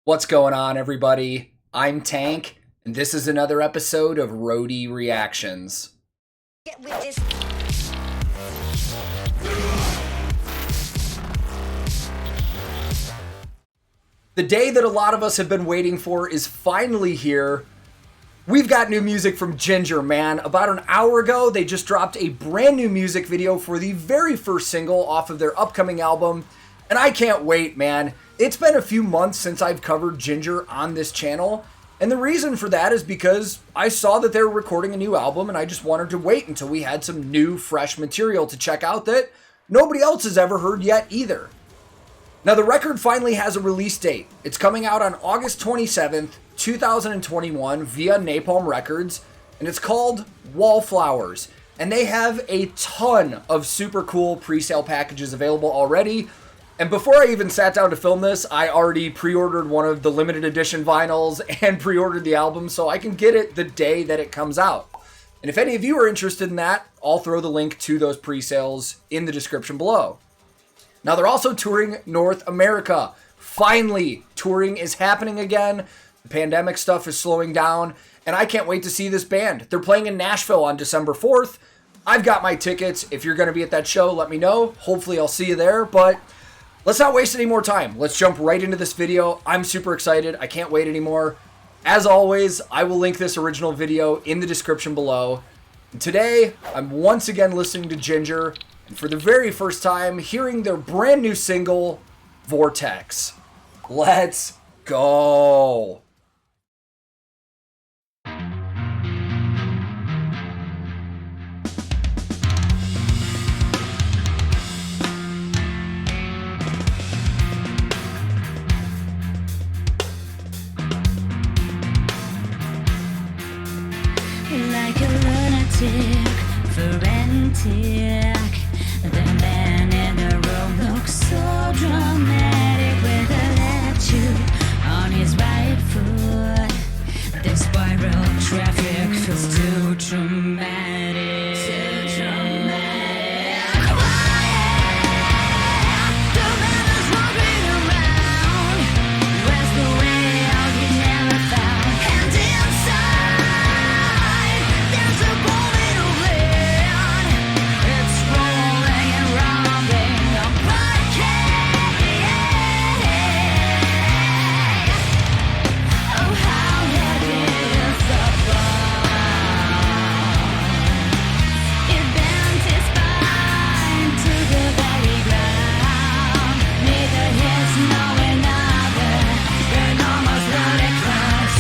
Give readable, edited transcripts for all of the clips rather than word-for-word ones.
What's going on, everybody? I'm Tank, and this is another episode of Roadie Reactions. Get with this. The day that a lot of us have been waiting for is finally here. We've got new music from Jinjer, man. About an hour ago, they just dropped a brand new music video for the very first single off of their upcoming album, and I can't wait, man. It's been a few months since I've covered Jinjer on this channel, and the reason for that is because I saw that they were recording a new album, and I just wanted to wait until we had some new, fresh material to check out that nobody else has ever heard yet either. Now, the record finally has a release date. It's coming out on August 27th, 2021 via Napalm Records, and it's called Wallflowers. And they have a ton of super cool pre-sale packages available already. And before I even sat down to film this, I already pre-ordered one of the limited edition vinyls and pre-ordered the album so I can get it the day that it comes out. And if any of you are interested in that, I'll throw the link to those pre-sales in the description below. Now, they're also touring North America. Finally, touring is happening again. The pandemic stuff is slowing down, and I can't wait to see this band. They're playing in Nashville on December 4th. I've got my tickets. If you're going to be at that show, let me know. Hopefully, I'll see you there, but let's not waste any more time. Let's jump right into this video. I'm super excited. I can't wait anymore. As always, I will link this original video in the description below. And today, I'm once again listening to Jinjer, and for the very first time, hearing their brand new single, Vortex. Let's go. Like a lunatic, frantic. The man in the room looks so dramatic with an attitude on his right foot. The spiral traffic feels too dramatic. Too dramatic. Quiet. The man is walking around. Where's the way out he never found? And inside, there's a moment of land. It's rolling and robbing a parquet. Oh, how heavy is the fall. It bent his spine to the very ground. Neither his nor another, an almost ludicrous.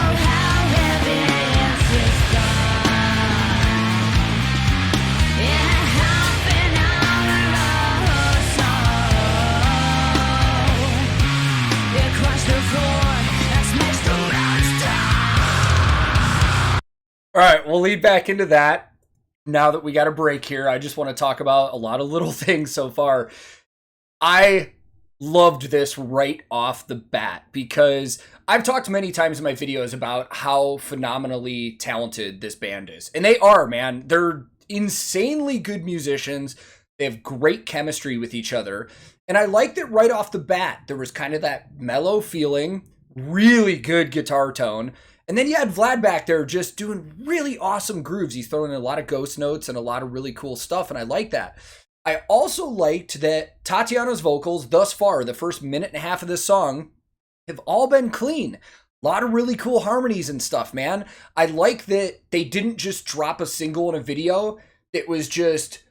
Oh, how heavy is his fall. Yeah, half an hour or so. It crushed the floor and smashed the monster. All right, we'll lead back into that. Now that we got a break here, I just want to talk about a lot of little things so far. I loved this right off the bat because I've talked many times in my videos about how phenomenally talented this band is. And they are, man. They're insanely good musicians. They have great chemistry with each other. And I liked it right off the bat. There was kind of that mellow feeling, really good guitar tone. And then you had Vlad back there just doing really awesome grooves. He's throwing in a lot of ghost notes and a lot of really cool stuff, and I like that. I also liked that Tatiana's vocals thus far, the first minute and a half of this song, have all been clean. A lot of really cool harmonies and stuff, man. I like that they didn't just drop a single in a video. It was just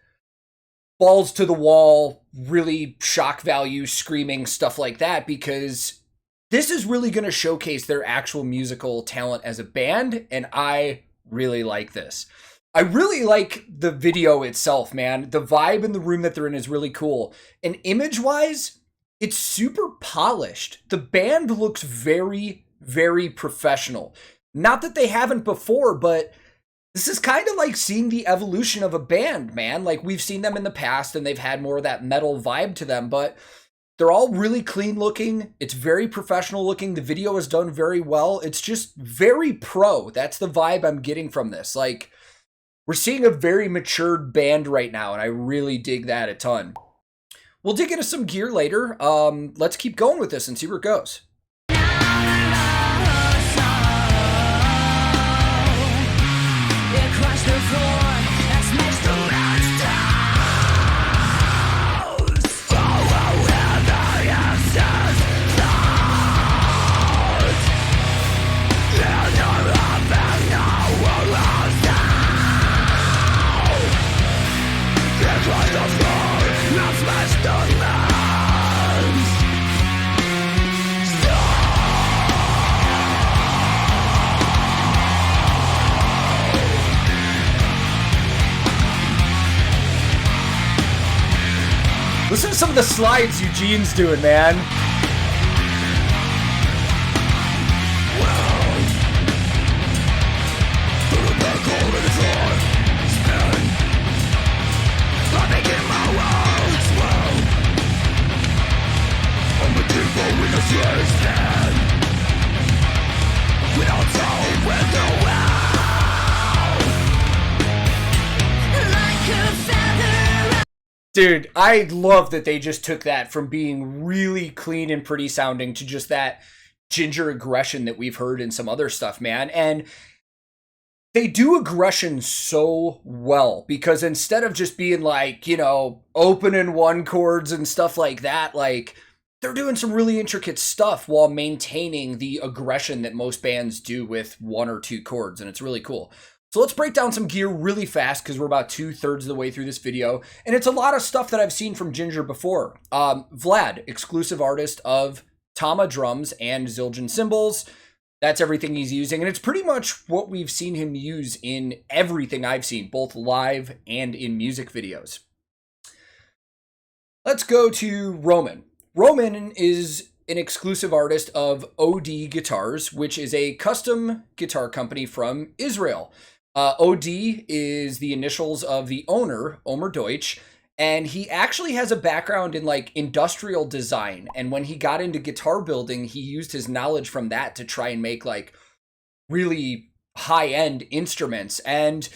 balls to the wall, really shock value, screaming, stuff like that, because this is really going to showcase their actual musical talent as a band, and I really like this. I really like the video itself, man. The vibe in the room that they're in is really cool. And image-wise, it's super polished. The band looks very, very professional. Not that they haven't before, but this is kind of like seeing the evolution of a band, man. Like, we've seen them in the past, and they've had more of that metal vibe to them, but they're all really clean looking. It's very professional looking. The video is done very well. It's just very pro. That's the vibe I'm getting from this. Like, we're seeing a very matured band right now, and I really dig that a ton. We'll dig into some gear later. Let's keep going with this and see where it goes. Listen to some of the slides Eugene's doing, man. Dude, I love that they just took that from being really clean and pretty sounding to just that Jinjer aggression that we've heard in some other stuff, man. And they do aggression so well because instead of just being like, you know, opening one chords and stuff like that, like they're doing some really intricate stuff while maintaining the aggression that most bands do with one or two chords. And it's really cool. So let's break down some gear really fast because we're about 2/3 of the way through this video. And it's a lot of stuff that I've seen from Jinjer before. Vlad, exclusive artist of Tama drums and Zildjian cymbals. That's everything he's using. And it's pretty much what we've seen him use in everything I've seen, both live and in music videos. Let's go to Roman. Roman is an exclusive artist of OD Guitars, which is a custom guitar company from Israel. OD is the initials of the owner, Omer Deutsch, and he actually has a background in like industrial design. And when he got into guitar building, he used his knowledge from that to try and make like really high-end instruments. And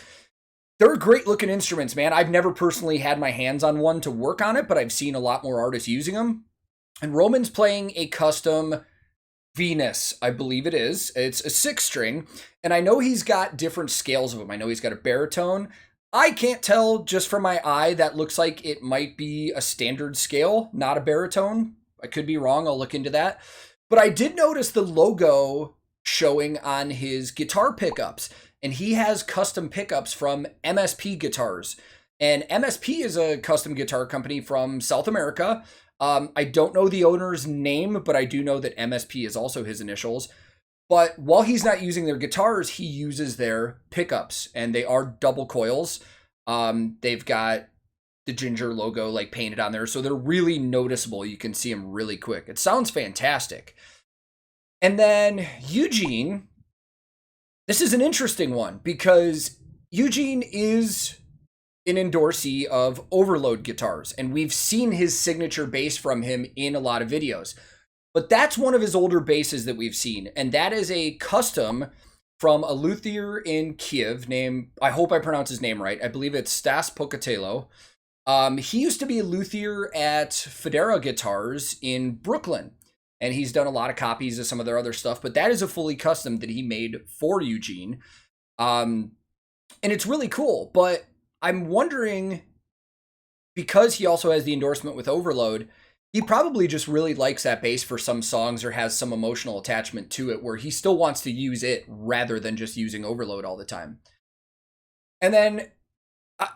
they're great looking instruments, man. I've never personally had my hands on one to work on it, but I've seen a lot more artists using them. And Roman's playing a custom Venus, I believe it is. It's a 6-string, and I know he's got different scales of them. I know he's got a baritone. I can't tell just from my eye. That looks like it might be a standard scale, not a baritone. I could be wrong. I'll look into that. But I did notice the logo showing on his guitar pickups, and he has custom pickups from MSP Guitars. And MSP is a custom guitar company from South America. I don't know the owner's name, but I do know that MSP is also his initials. But while he's not using their guitars, he uses their pickups, and they are double coils. They've got the Jinjer logo like painted on there, so they're really noticeable. You can see them really quick. It sounds fantastic. And then Eugene, this is an interesting one because Eugene is an endorsee of Overload guitars, and we've seen his signature bass from him in a lot of videos. But that's one of his older basses that we've seen, and that is a custom from a luthier in Kiev named, I hope I pronounce his name right, I believe it's Stas Pocatello. He used to be a luthier at Federa Guitars in Brooklyn, and he's done a lot of copies of some of their other stuff, but that is a fully custom that he made for Eugene. And it's really cool, but I'm wondering, because he also has the endorsement with Overload, he probably just really likes that bass for some songs or has some emotional attachment to it where he still wants to use it rather than just using Overload all the time. And then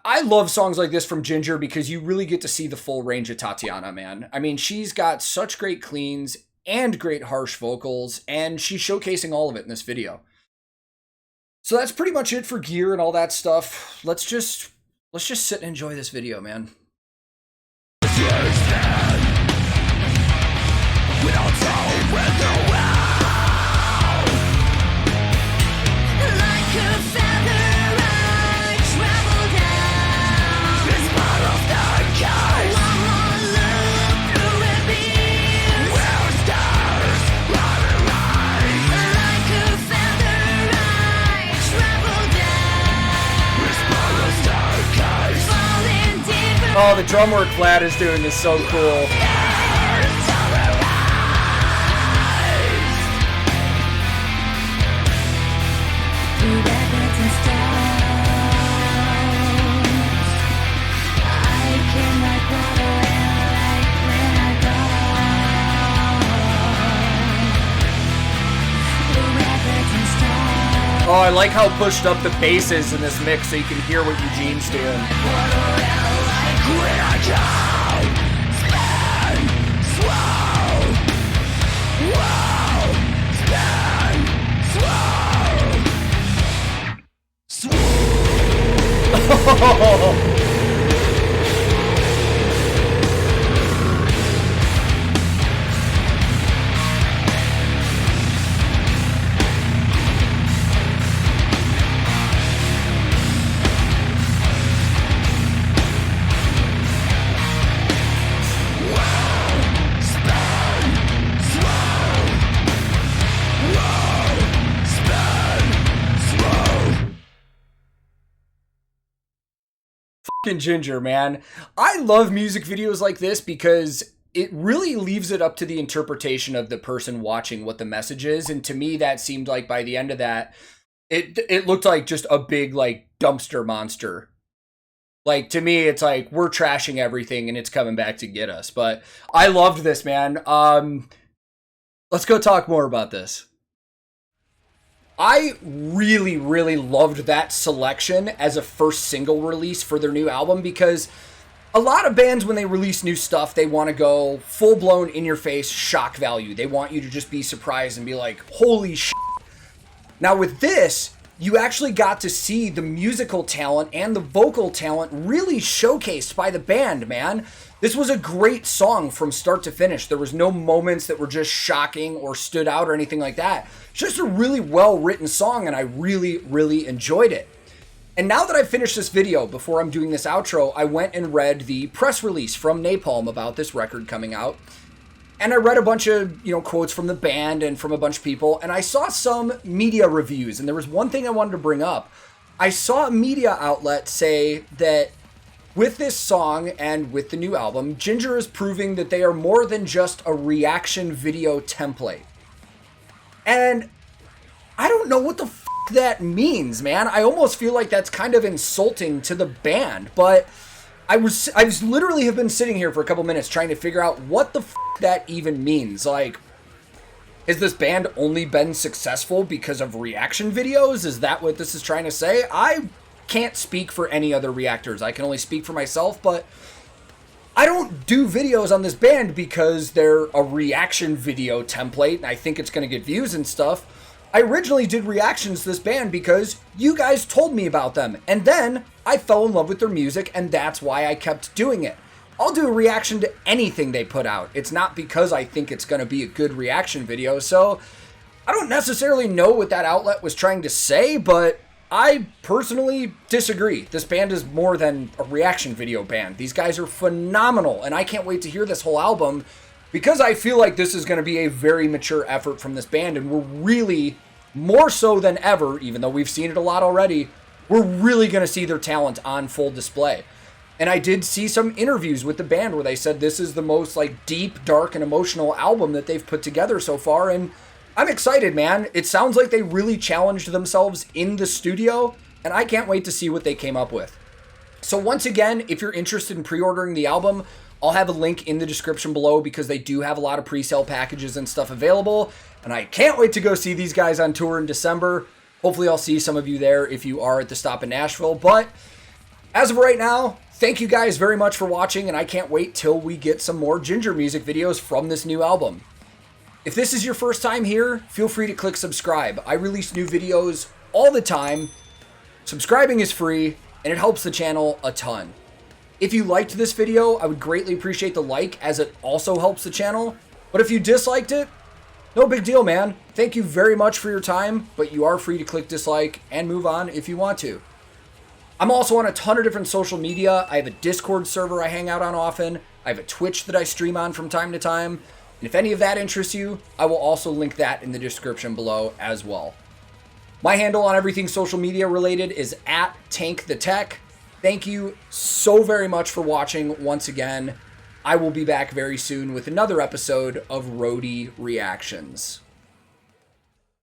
I love songs like this from Jinjer because you really get to see the full range of Tatiana, man. I mean, she's got such great cleans and great harsh vocals, and she's showcasing all of it in this video. So that's pretty much it for gear and all that stuff. Let's just sit and enjoy this video, man. Oh, the drum work Vlad is doing is so cool. Oh, I like how pushed up the bass is in this mix so you can hear what Eugene's doing. Jinjer, man. I love music videos like this because it really leaves it up to the interpretation of the person watching what the message is. And to me, that seemed like by the end of that, it looked like just a big like dumpster monster. Like to me, it's like we're trashing everything and it's coming back to get us. But I loved this, man. Let's go talk more about this. I really, really loved that selection as a first single release for their new album because a lot of bands, when they release new stuff, they want to go full-blown, in-your-face shock value. They want you to just be surprised and be like, holy shit. Now with this, you actually got to see the musical talent and the vocal talent really showcased by the band, man. This was a great song from start to finish. There was no moments that were just shocking or stood out or anything like that. It's just a really well-written song, and I really, really enjoyed it. And now that I've finished this video, before I'm doing this outro, I went and read the press release from Napalm about this record coming out. And I read a bunch of, quotes from the band and from a bunch of people, and I saw some media reviews, and there was one thing I wanted to bring up. I saw a media outlet say that with this song and with the new album, Jinjer is proving that they are more than just a reaction video template. And I don't know what the f*** that means, man. I almost feel like that's kind of insulting to the band, but I literally have been sitting here for a couple minutes trying to figure out what the f*** that even means. Like, has this band only been successful because of reaction videos? Is that what this is trying to say? I can't speak for any other reactors. I can only speak for myself, but I don't do videos on this band because they're a reaction video template and I think it's going to get views and stuff. I originally did reactions to this band because you guys told me about them, and then I fell in love with their music, and that's why I kept doing it. I'll do a reaction to anything they put out. It's not because I think it's going to be a good reaction video, so I don't necessarily know what that outlet was trying to say, but I personally disagree. This band is more than a reaction video band. These guys are phenomenal, and I can't wait to hear this whole album because I feel like this is going to be a very mature effort from this band, and we're really, more so than ever, even though we've seen it a lot already, we're really going to see their talent on full display. And I did see some interviews with the band where they said this is the most like deep, dark, and emotional album that they've put together so far, and I'm excited, man. It sounds like they really challenged themselves in the studio, and I can't wait to see what they came up with. So once again, if you're interested in pre-ordering the album, I'll have a link in the description below because they do have a lot of pre-sale packages and stuff available, and I can't wait to go see these guys on tour in December. Hopefully I'll see some of you there if you are at the stop in Nashville, but as of right now, thank you guys very much for watching, and I can't wait till we get some more Jinjer music videos from this new album. If this is your first time here, feel free to click subscribe. I release new videos all the time. Subscribing is free, and it helps the channel a ton. If you liked this video, I would greatly appreciate the like, as it also helps the channel. But if you disliked it, no big deal, man. Thank you very much for your time, but you are free to click dislike and move on if you want to. I'm also on a ton of different social media. I have a Discord server I hang out on often. I have a Twitch that I stream on from time to time. And if any of that interests you, I will also link that in the description below as well. My handle on everything social media related is @TankTheTech. Thank you so very much for watching once again. I will be back very soon with another episode of Roadie Reactions.